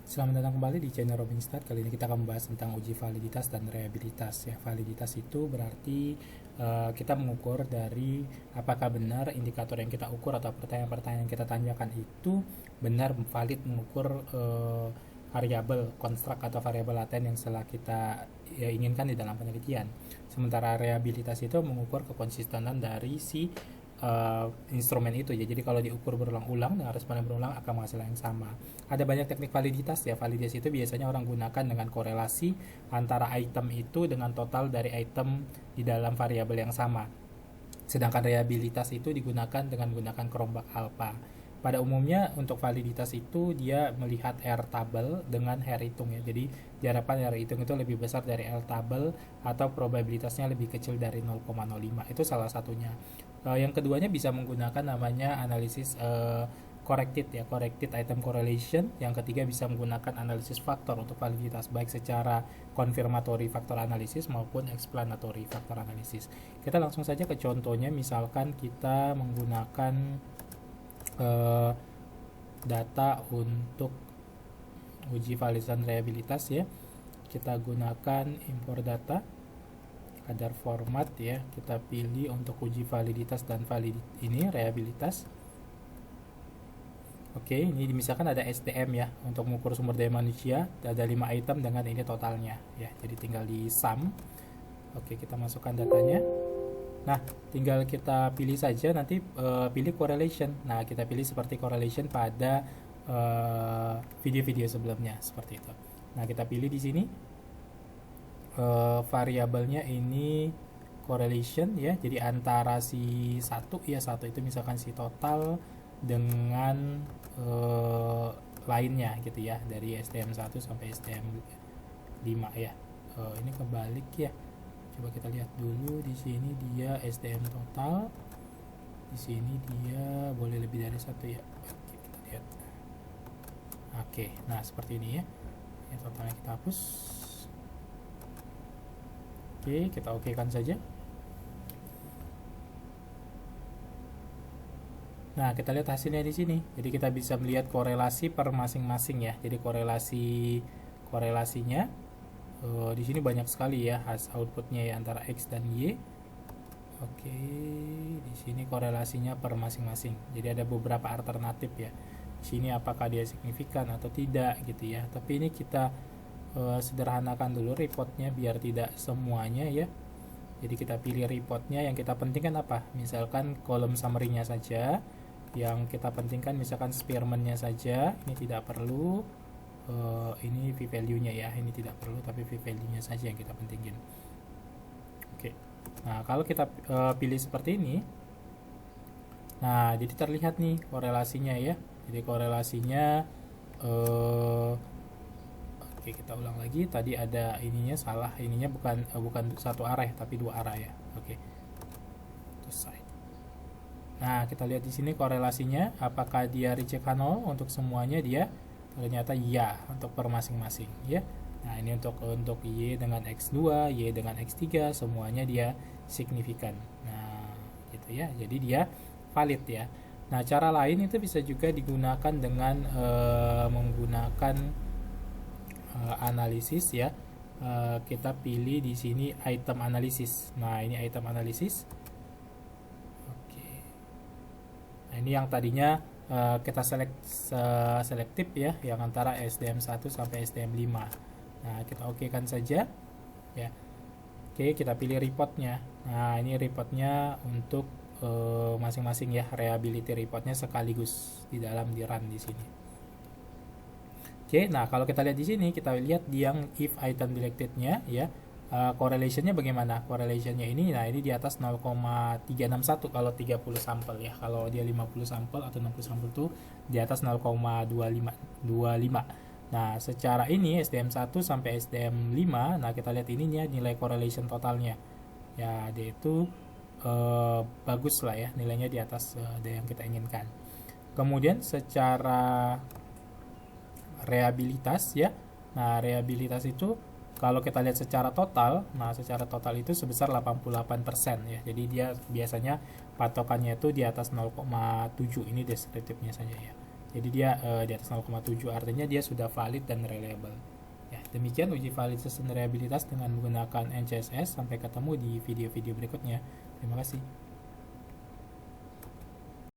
Selamat datang kembali di channel Robin Start. Kali ini kita akan membahas tentang uji validitas dan reliabilitas. Ya, validitas itu berarti kita mengukur dari apakah benar indikator yang kita ukur atau pertanyaan-pertanyaan yang kita tanyakan itu benar valid mengukur variabel konstruk atau variabel laten yang setelah kita inginkan di dalam penelitian. Sementara reliabilitas itu mengukur kekonsistenan dari si instrumen itu ya. Jadi kalau diukur berulang-ulang dengan responden berulang akan menghasilkan yang sama. Ada banyak teknik validitas ya. Validitas itu biasanya orang gunakan dengan korelasi antara item itu dengan total dari item di dalam variabel yang sama. Sedangkan reliabilitas itu digunakan dengan menggunakan kerombak alpha. Pada umumnya untuk validitas itu dia melihat R tabel dengan R hitung ya. Jadi diharapkan R hitung itu lebih besar dari L tabel atau probabilitasnya lebih kecil dari 0,05. Itu salah satunya. Yang keduanya bisa menggunakan namanya analisis corrected ya, corrected item correlation. Yang ketiga bisa menggunakan analisis faktor untuk validitas, baik secara confirmatory faktor analisis maupun explanatory faktor analisis. Kita langsung saja ke contohnya. Misalkan kita menggunakan data untuk uji validitas dan reliabilitas ya. Kita gunakan import data, kadar format ya, kita pilih untuk uji validitas dan reliabilitas. Oke, ini misalkan ada SDM ya, untuk mengukur sumber daya manusia, ada 5 item dengan ini totalnya ya. Jadi tinggal di sum. Oke, kita masukkan datanya. Nah, tinggal kita pilih saja nanti pilih correlation. Nah, kita pilih seperti correlation pada video-video sebelumnya seperti itu. Nah, kita pilih di sini variabelnya ini correlation ya. Jadi antara si satu itu misalkan si total dengan lainnya gitu ya, dari STM1 sampai STM5 ya. Ini kebalik ya. Coba kita lihat dulu, di sini dia STM total, di sini dia boleh lebih dari satu ya. Oke, kita lihat. Oke, nah seperti ini ya. Yang totalnya kita hapus. Oke, kita okekan saja. Nah, kita lihat hasilnya di sini. Jadi kita bisa melihat korelasi per masing-masing ya. Jadi korelasinya di sini banyak sekali ya outputnya ya, antara X dan Y. Oke, di sini korelasinya per masing-masing. Jadi ada beberapa alternatif ya. Di sini apakah dia signifikan atau tidak gitu ya. Tapi ini kita sederhanakan dulu reportnya biar tidak semuanya ya. Jadi kita pilih reportnya, yang kita pentingkan apa? Misalkan kolom summary-nya saja. Yang kita pentingkan misalkan Spearman-nya saja. Ini tidak perlu. Ini p-value-nya ya, ini tidak perlu, tapi p-value-nya saja yang kita pentingin. Oke. Nah, kalau kita pilih seperti ini, nah jadi terlihat nih korelasinya ya. Jadi korelasinya oke, kita ulang lagi. Tadi ada ininya salah, ininya bukan satu arah tapi dua arah ya. Oke. Side. Nah, kita lihat di sini korelasinya, apakah dia recheck 0 untuk semuanya, dia ternyata ya untuk per masing-masing ya. Nah, ini untuk Y dengan X2, Y dengan X3 semuanya dia signifikan. Nah, gitu ya. Jadi dia valid ya. Nah, cara lain itu bisa juga digunakan dengan menggunakan analisis ya. Kita pilih di sini item analisis. Nah, ini item analisis. Oke. Nah, ini yang tadinya kita selektif ya, yang antara SDM1 sampai SDM5. Nah, kita okekan saja ya. Oke, kita pilih reportnya. Nah, ini reportnya untuk masing-masing ya, reliability reportnya sekaligus di run di sini. Oke, nah kalau kita lihat di sini, kita lihat yang if item delected-nya ya. Correlation-nya bagaimana? Correlation-nya ini, nah ini di atas 0,361 kalau 30 sampel ya. Kalau dia 50 sampel atau 60 sampel tuh di atas 0,25. Nah, secara ini SDM1 sampai SDM5, nah kita lihat ininya nilai correlation totalnya. Ya, dia itu bagus lah ya, nilainya di atas yang kita inginkan. Kemudian secara reliabilitas ya. Nah, reliabilitas itu kalau kita lihat secara total, nah secara total itu sebesar 88% ya. Jadi dia biasanya patokannya itu di atas 0,7. Ini deskriptifnya saja ya. Jadi dia di atas 0,7, artinya dia sudah valid dan reliable. Ya, demikian uji validitas dan reliabilitas dengan menggunakan NCSS. Sampai ketemu di video-video berikutnya. Terima kasih.